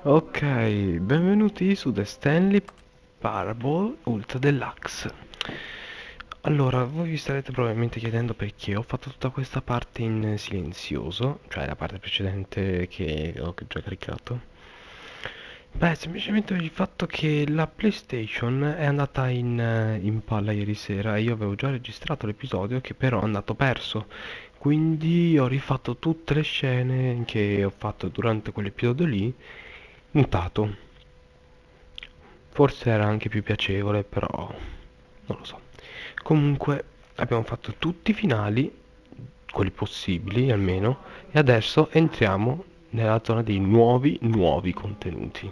Ok, benvenuti su The Stanley Parable Ultra Deluxe. Allora, voi vi starete probabilmente chiedendo perché ho fatto tutta questa parte in silenzioso, cioè la parte precedente che ho già caricato. Beh, semplicemente per il fatto che la PlayStation è andata in palla ieri sera e io avevo già registrato l'episodio che però è andato perso. Quindi ho rifatto tutte le scene che ho fatto durante quell'episodio lì, mutato. Forse era anche più piacevole, però non lo so. Comunque abbiamo fatto tutti i finali, quelli possibili almeno, e adesso entriamo nella zona dei nuovi contenuti.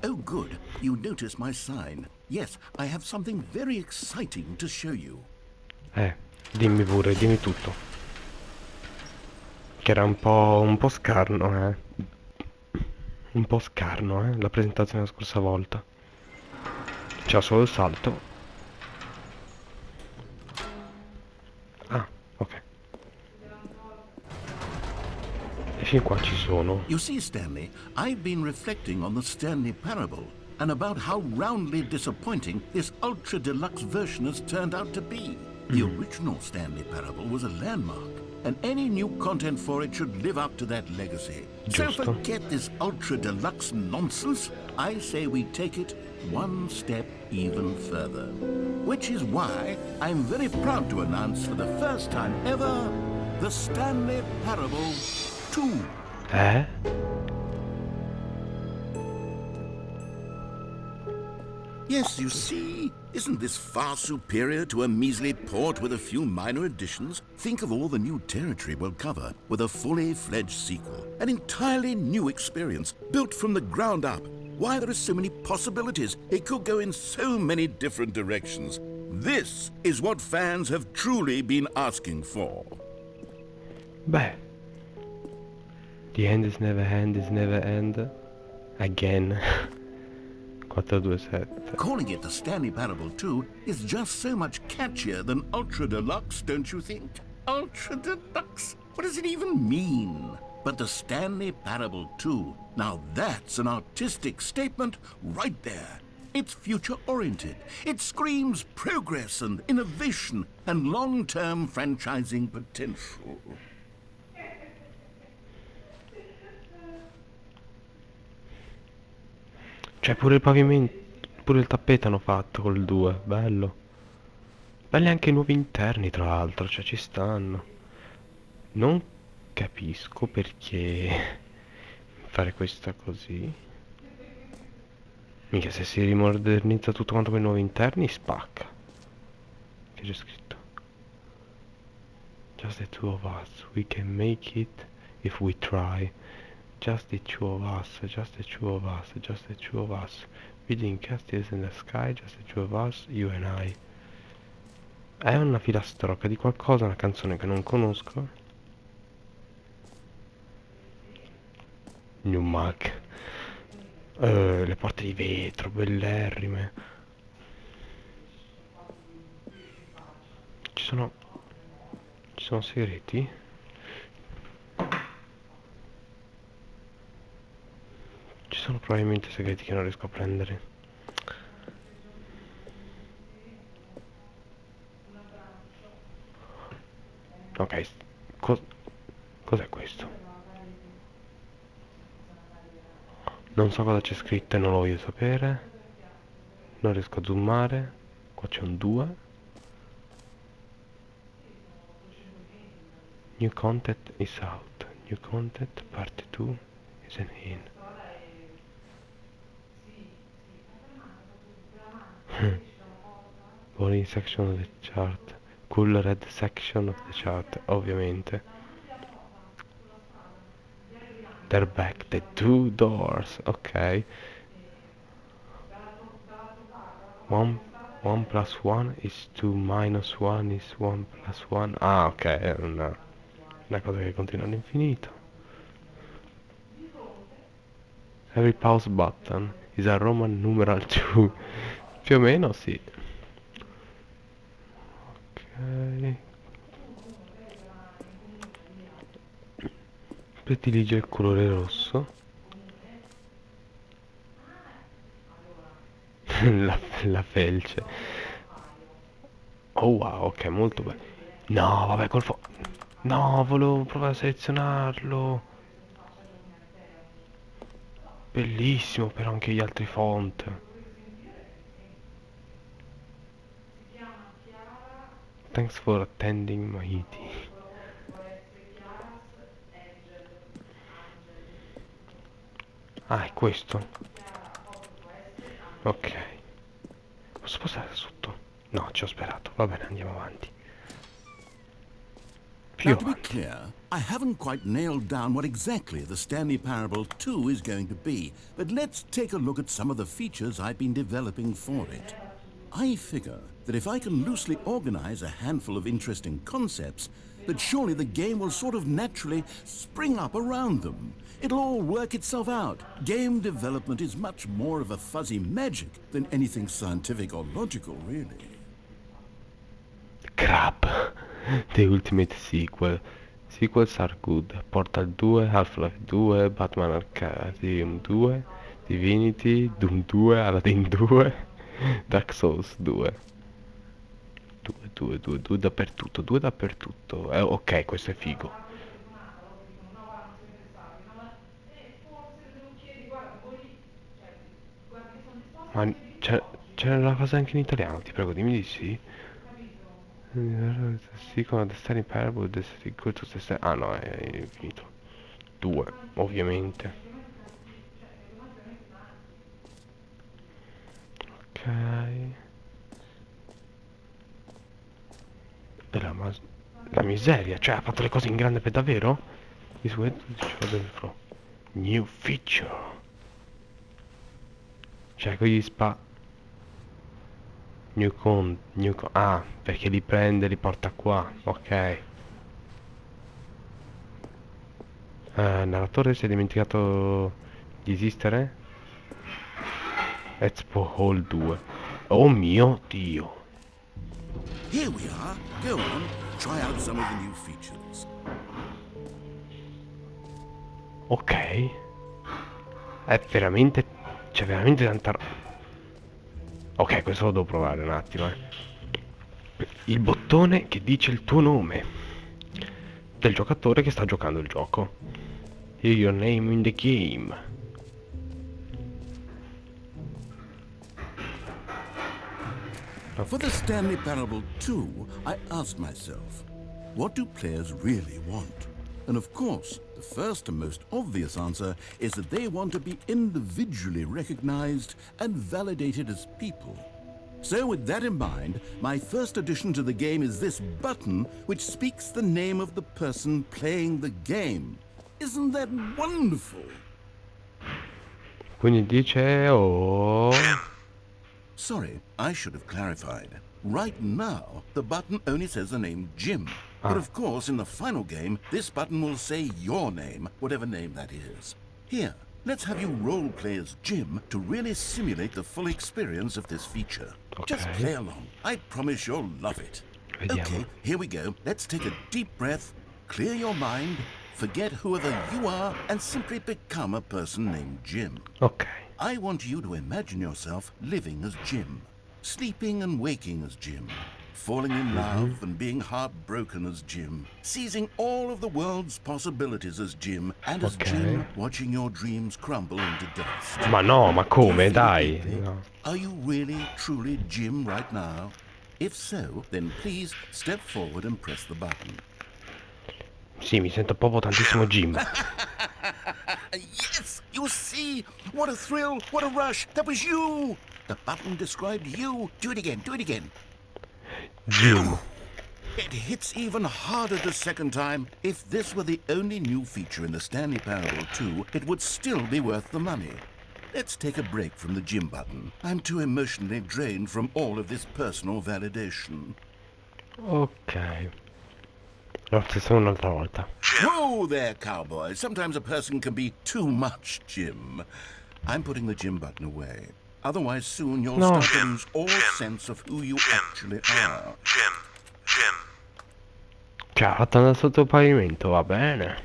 Oh, good. You noticed my sign. Yes, I have something very exciting to show you. Eh, dimmi pure, dimmi tutto. Che era un po' scarno, eh. Un po' scarno, la presentazione la scorsa volta. C'era solo il salto. Ah, ok. E fin qua ci sono. You see, Stanley, I've been reflecting on the Stanley Parable and about how roundly disappointing this ultra deluxe version has turned out to be. The original Stanley Parable was a landmark, and any new content for it should live up to that legacy. So Giusto. forget this ultra deluxe nonsense. I say we take it one step even further. Which is why I'm very proud to announce for the first time ever the Stanley Parable 2. Eh? Yes, you see? Isn't this far superior to a measly port with a few minor additions? Think of all the new territory we'll cover with a fully fledged sequel. An entirely new experience, built from the ground up. Why, there are so many possibilities. It could go in so many different directions. This is what fans have truly been asking for. Beh, the end is never end. Again. 427. Calling it the Stanley Parable 2 is just so much catchier than Ultra Deluxe, don't you think? Ultra Deluxe? What does it even mean? But the Stanley Parable 2, now that's an artistic statement right there. It's future-oriented. It screams progress and innovation and long-term franchising potential. Cioè pure il pavimento, pure il tappeto hanno fatto col 2, bello. Belli anche i nuovi interni tra l'altro, cioè ci stanno. Non capisco perché fare questa così. Mica se si rimodernizza tutto quanto con i nuovi interni spacca. Che c'è scritto? Just the two of us, we can make it if we try. Just the two of us, just the two of us, just the two of us. Building castles in the sky, just the two of us, you and I. È una filastrocca di qualcosa, una canzone che non conosco. New Mac. Le porte di vetro, bellerrime. Ci sono... Ci sono segreti? Ci sono probabilmente segreti che non riesco a prendere. Ok, cos'è questo? Non so cosa c'è scritto e non lo voglio sapere. Non riesco a zoomare. Qua c'è un 2. New content is out. New content part 2 is an in. Bowling section of the chart. Cool red section of the chart, ovviamente. They're back, the two doors, ok. One, one plus one is two, minus one is one plus one. Ah, ok, è una cosa che continua all'infinito. Every pause button is a Roman numeral 2. Più o meno sì. Ok. Predilige il colore rosso. la felce. Oh wow, ok, molto bello. No, vabbè, no, volevo provare a selezionarlo. Bellissimo, però anche gli altri font. Thanks for attending my meeting. Ah, è questo. Ok. Posso passare sotto? No, ci ho sperato. Va bene, andiamo avanti. Now, Più to be avanti. clear, I haven't quite nailed down what exactly the Stanley Parable 2 is going to be, but let's take a look at some of the features I've been developing for it. I figure that if I can loosely organize a handful of interesting concepts, that surely the game will sort of naturally spring up around them. It'll all work itself out. Game development is much more of a fuzzy magic than anything scientific or logical, really. Crap. The Ultimate Sequel. Sequels are good. Portal 2, Half-Life 2, Batman Arkham 2, Divinity, Doom 2, Aladdin 2, Dark Souls 2. 2 dappertutto, 2 dappertutto. Ok, questo è figo. Ma c'è una cosa anche in italiano, ti prego, dimmi di sì. Sì, con The Stanley Parable, The Sequel to the Ah no, è finito. 2, ovviamente. Ok. E la miseria, cioè ha fatto le cose in grande per davvero? This way to show the new feature. Cioè con gli Ah, perché li prende e li porta qua. Ok. Il narratore si è dimenticato di esistere? Expo Hall 2. Oh mio Dio. Here we are. Go on, try out some of the new features. Ok. È veramente... C'è veramente tanta Ok, questo lo devo provare un attimo, Il bottone che dice il tuo nome del giocatore che sta giocando il gioco. Hear your name in the game. For the Stanley Parable 2, I asked myself, what do players really want? And of course, the first and most obvious answer is that they want to be individually recognized and validated as people. So with that in mind, my first addition to the game is this button which speaks the name of the person playing the game. Isn't that wonderful? Quindi dice oh. Sorry, I should have clarified. Right now, the button only says the name Jim. But of course, in the final game, this button will say your name, whatever name that is. Here, let's have you role-play as Jim to really simulate the full experience of this feature. Just play along. I promise you'll love it. Vediamo. Okay, here we go. Let's take a deep breath, clear your mind, forget whoever you are, and simply become a person named Jim. Ok. I want you to imagine yourself living as Jim, sleeping and waking as Jim, falling in love and being heartbroken as Jim, seizing all of the world's possibilities as Jim, and as Jim watching your dreams crumble into dust. Ma no, ma Do you come, feel it dai. deeply? No. Are you really, truly Jim right now? If so, then please step forward and press the button. Sì, mi sento proprio tantissimo Jim. Yes, you see? What a thrill, what a rush. That was you. The button described you. Do it again, do it again. Jim. It hits even harder the second time. If this were the only new feature in the Stanley Parable 2, it would still be worth the money. Let's take a break from the Jim button. I'm too emotionally drained from all of this personal validation. Ok. Lo stesso un'altra volta. Whoa there, cowboy. Sometimes a person can be too much Jim. I'm putting the Jim button away. Otherwise, soon you'll start to lose all sense of who you actually are. Cioè, ha fatto andare sotto il pavimento, va bene.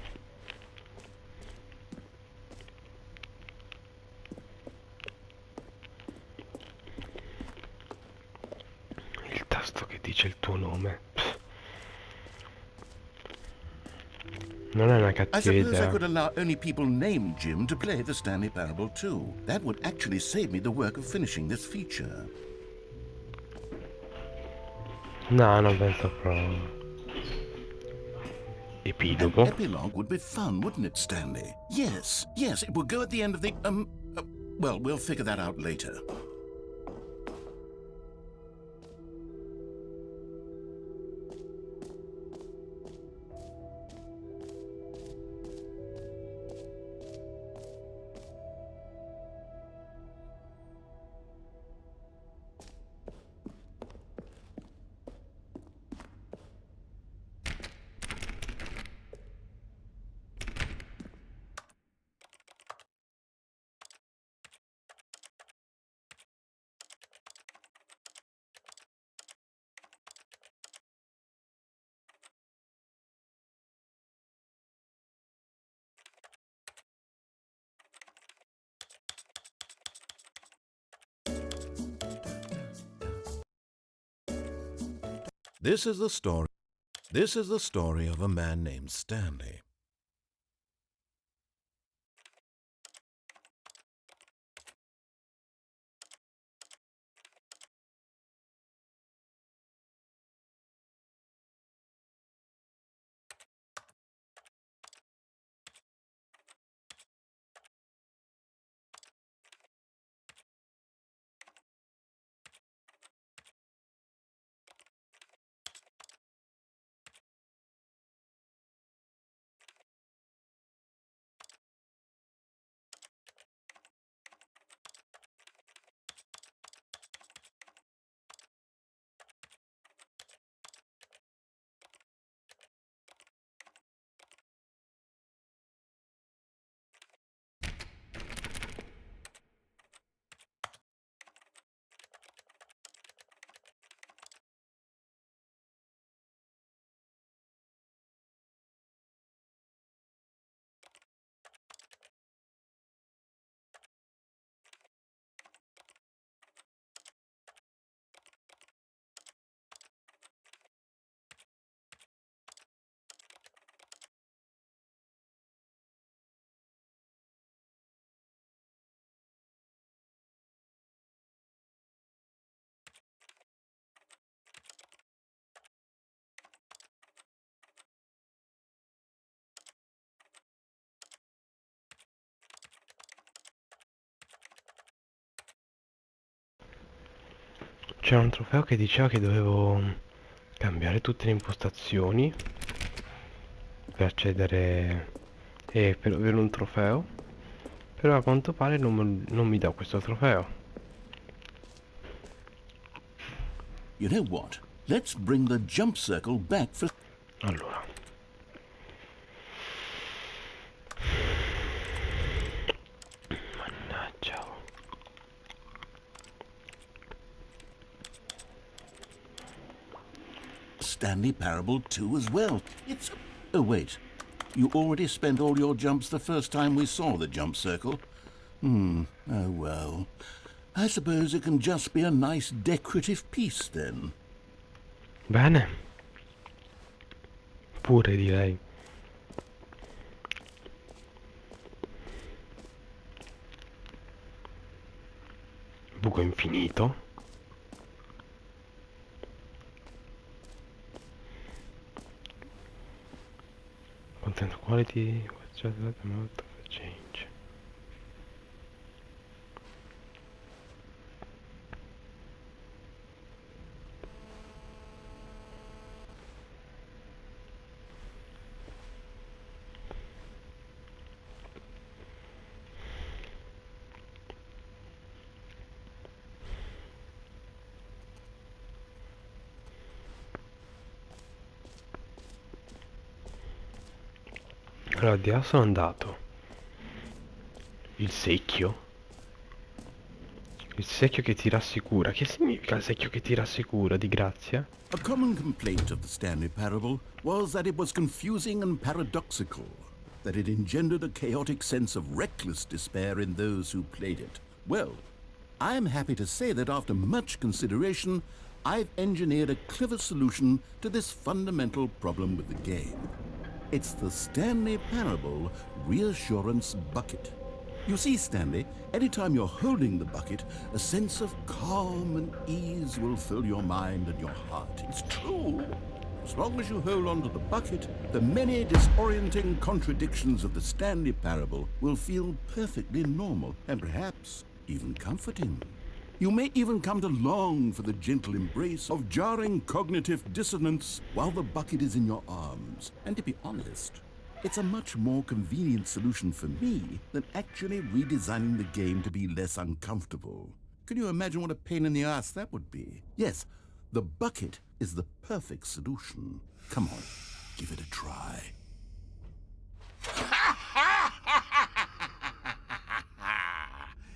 dice il tuo nome. Pff. Non è una I cattiva suppose I idea. could allow only people named Jim to play the Stanley Parable too. That would actually save me the work of finishing this feature. No, non penso proprio. An Epilogo. epilogue would be fun, wouldn't it, Stanley? Yes, yes, it would go at the end of the, well, we'll figure that out later. This is the story. This is the story of a man named Stanley. C'era un trofeo che diceva che dovevo cambiare tutte le impostazioni per accedere e per avere un trofeo, però a quanto pare non mi dà questo trofeo. You know what? Let's bring the jump circle back for... Allora, mannaggia. Stanley Parable 2 as well. It's... Oh, wait. You already spent all your jumps the first time we saw the jump circle. Oh well. I suppose it can just be a nice decorative piece then. Bene. Pure direi. Buco infinito. Content quality, just that amount of change. Allora, di là sono andato. Il secchio. Il secchio che ti rassicura. Che significa il secchio che ti rassicura, di grazia? A common complaint of the Stanley Parable was that it was confusing and paradoxical, that it engendered a chaotic sense of reckless despair in those who played it. Well, I am happy to say that after much consideration, I've engineered a clever solution to this fundamental problem with the game. It's the Stanley Parable Reassurance Bucket. You see, Stanley, anytime you're holding the bucket, a sense of calm and ease will fill your mind and your heart. It's true. As long as you hold on to the bucket, the many disorienting contradictions of the Stanley Parable will feel perfectly normal and perhaps even comforting. You may even come to long for the gentle embrace of jarring cognitive dissonance while the bucket is in your arms. And to be honest, it's a much more convenient solution for me than actually redesigning the game to be less uncomfortable. Can you imagine what a pain in the ass that would be? Yes, the bucket is the perfect solution. Come on, give it a try.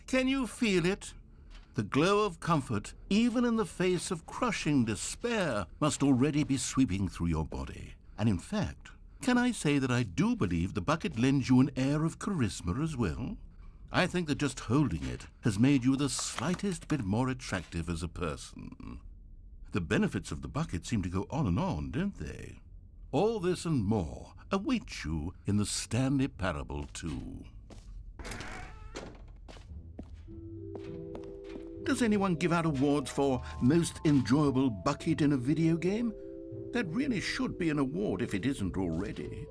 Can you feel it? The glow of comfort, even in the face of crushing despair, must already be sweeping through your body. And in fact, can I say that I do believe the bucket lends you an air of charisma as well? I think that just holding it has made you the slightest bit more attractive as a person. The benefits of the bucket seem to go on, don't they? All this and more await you in the Stanley Parable 2. Does anyone give out awards for most enjoyable bucket in a video game? That really should be an award if it isn't already.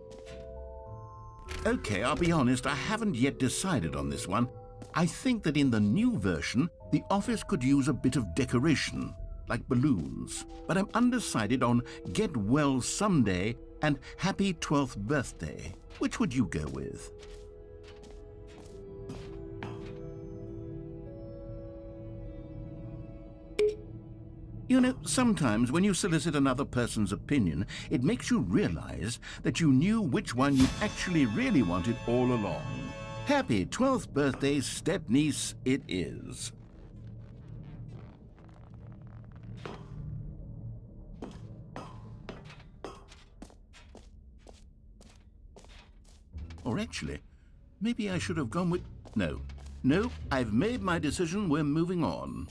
Okay, I'll be honest, I haven't yet decided on this one. I think that in the new version, the office could use a bit of decoration, like balloons. But I'm undecided on Get Well Someday and Happy 12th Birthday. Which would you go with? You know, sometimes when you solicit another person's opinion, it makes you realize that you knew which one you actually really wanted all along. Happy 12th birthday, step-niece, it is. Or actually, maybe I should have gone with... No, I've made my decision, we're moving on.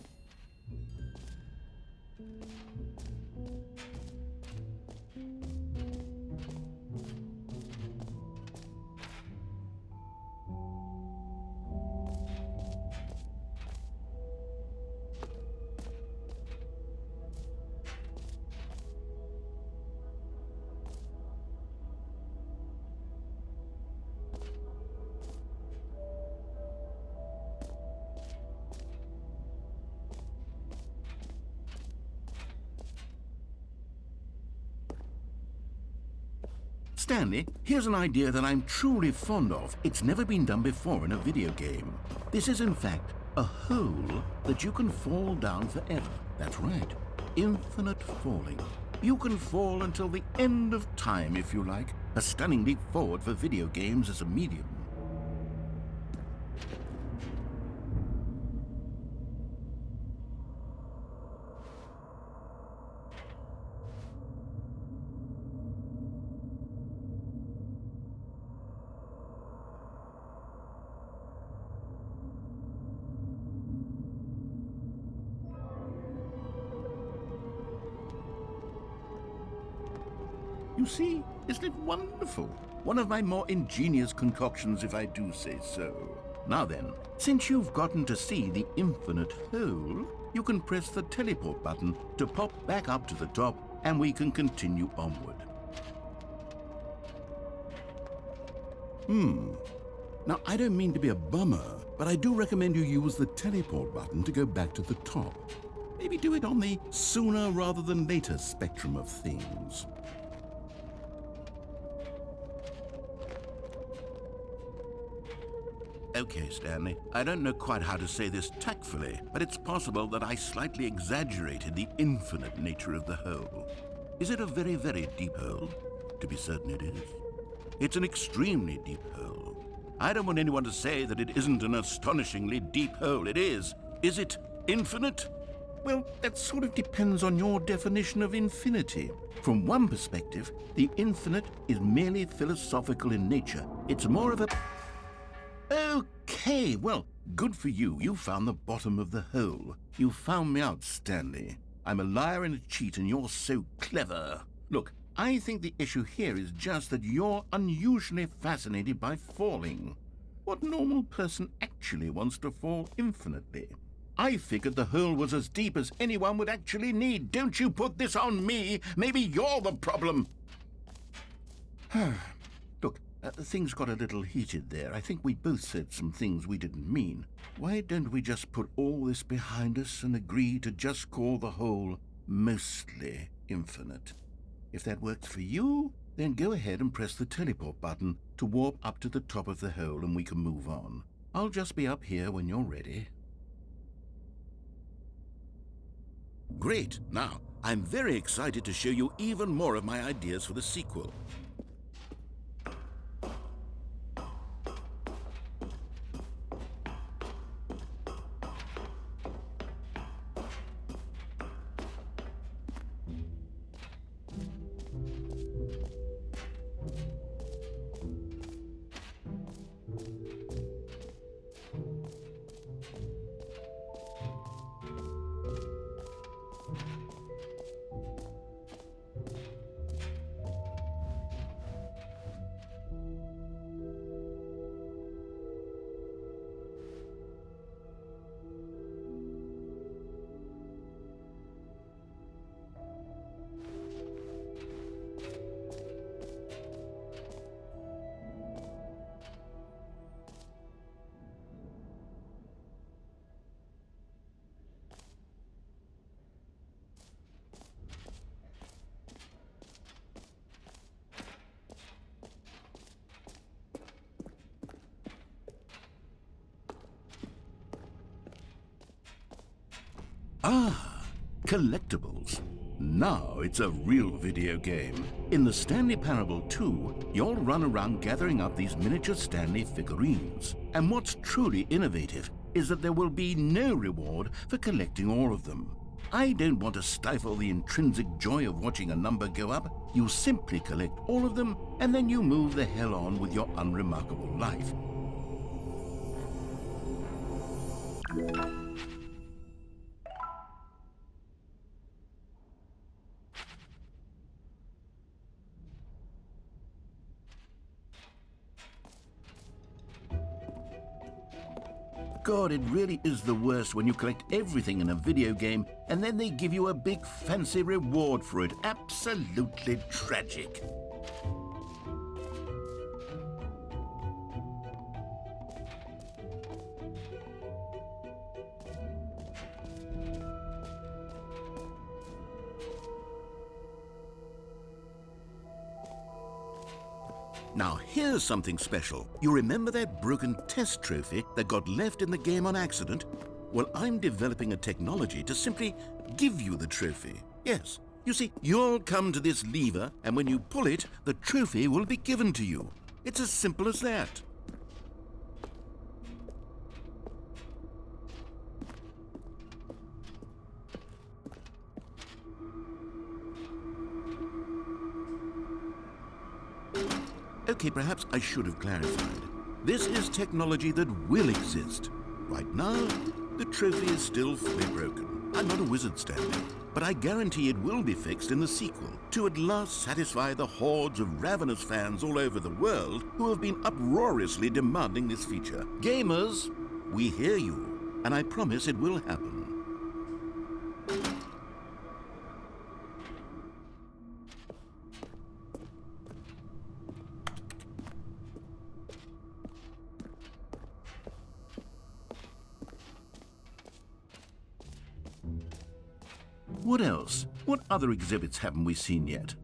Stanley, here's an idea that I'm truly fond of. It's never been done before in a video game. This is, in fact, a hole that you can fall down forever. That's right. Infinite falling. You can fall until the end of time, if you like. A stunning leap forward for video games as a medium. You see, isn't it wonderful? One of my more ingenious concoctions, if I do say so. Now then, since you've gotten to see the infinite hole, you can press the teleport button to pop back up to the top, and we can continue onward. Now, I don't mean to be a bummer, but I do recommend you use the teleport button to go back to the top. Maybe do it on the sooner rather than later spectrum of things. Okay, Stanley, I don't know quite how to say this tactfully, but it's possible that I slightly exaggerated the infinite nature of the hole. Is it a very, very deep hole? To be certain it is. It's an extremely deep hole. I don't want anyone to say that it isn't an astonishingly deep hole. It is. Is it infinite? Well, that sort of depends on your definition of infinity. From one perspective, the infinite is merely philosophical in nature. It's more of a... Okay, well, good for you. You found the bottom of the hole. You found me out, Stanley. I'm a liar and a cheat, and you're so clever. Look, I think the issue here is just that you're unusually fascinated by falling. What normal person actually wants to fall infinitely? I figured the hole was as deep as anyone would actually need. Don't you put this on me. Maybe you're the problem. Look, things got a little heated there. I think we both said some things we didn't mean. Why don't we just put all this behind us and agree to just call the hole mostly infinite? If that works for you, then go ahead and press the teleport button to warp up to the top of the hole and we can move on. I'll just be up here when you're ready. Great. Now, I'm very excited to show you even more of my ideas for the sequel. Ah, collectibles. Now it's a real video game. In the Stanley Parable 2, you'll run around gathering up these miniature Stanley figurines. And what's truly innovative is that there will be no reward for collecting all of them. I don't want to stifle the intrinsic joy of watching a number go up. You simply collect all of them, and then you move the hell on with your unremarkable life. God, it really is the worst when you collect everything in a video game and then they give you a big fancy reward for it. Absolutely tragic. Now here's something special. You remember that broken test trophy that got left in the game on accident? Well, I'm developing a technology to simply give you the trophy. Yes. You see, you'll come to this lever, and when you pull it, the trophy will be given to you. It's as simple as that. Okay, perhaps I should have clarified. This is technology that will exist. Right now, the trophy is still fully broken. I'm not a wizard, Stanley, but I guarantee it will be fixed in the sequel to at last satisfy the hordes of ravenous fans all over the world who have been uproariously demanding this feature. Gamers, we hear you, and I promise it will happen. What else? What other exhibits haven't we seen yet?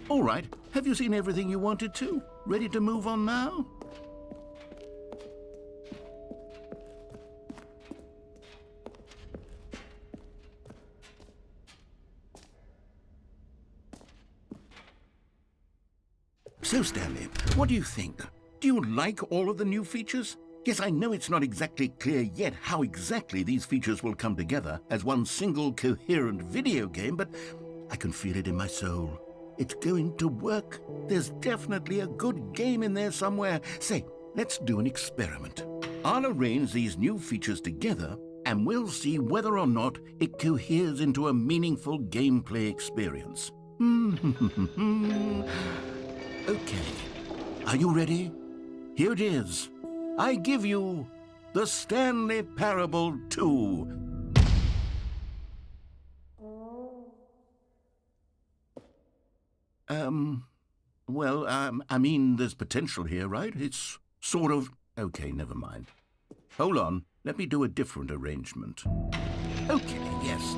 All right, have you seen everything you wanted to? Ready to move on now? So, Stanley, what do you think? Do you like all of the new features? Yes, I know it's not exactly clear yet how exactly these features will come together as one single coherent video game, but I can feel it in my soul. It's going to work. There's definitely a good game in there somewhere. Say, let's do an experiment. I'll arrange these new features together, and we'll see whether or not it coheres into a meaningful gameplay experience. Okay, are you ready? Here it is. I give you the Stanley Parable 2. I mean, there's potential here, right? It's sort of... Okay, never mind. Hold on, let me do a different arrangement. Okay, yes,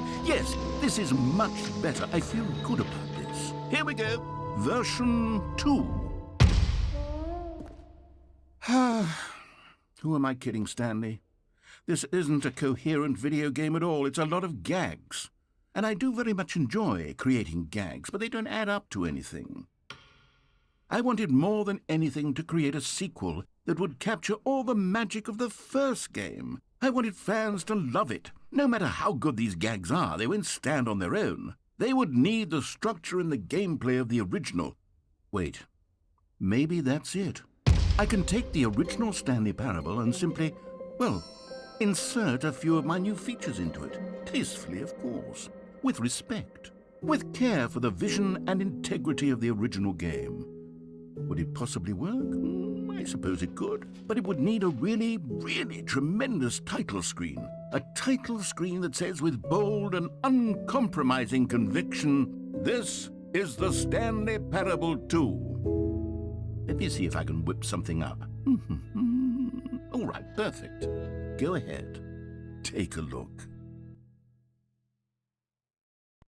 this is much better. I feel good about this. Here we go. Version 2. Who am I kidding, Stanley? This isn't a coherent video game at all. It's a lot of gags. And I do very much enjoy creating gags, but they don't add up to anything. I wanted more than anything to create a sequel that would capture all the magic of the first game. I wanted fans to love it. No matter how good these gags are, they won't stand on their own. They would need the structure and the gameplay of the original. Wait, maybe that's it. I can take the original Stanley Parable and simply, well, insert a few of my new features into it. Tastefully, of course. With respect. With care for the vision and integrity of the original game. Would it possibly work? I suppose it could. But it would need a really, really tremendous title screen. A title screen that says with bold and uncompromising conviction, "This is the Stanley Parable 2. Let me see if I can whip something up. All right, perfect. Go ahead. Take a look.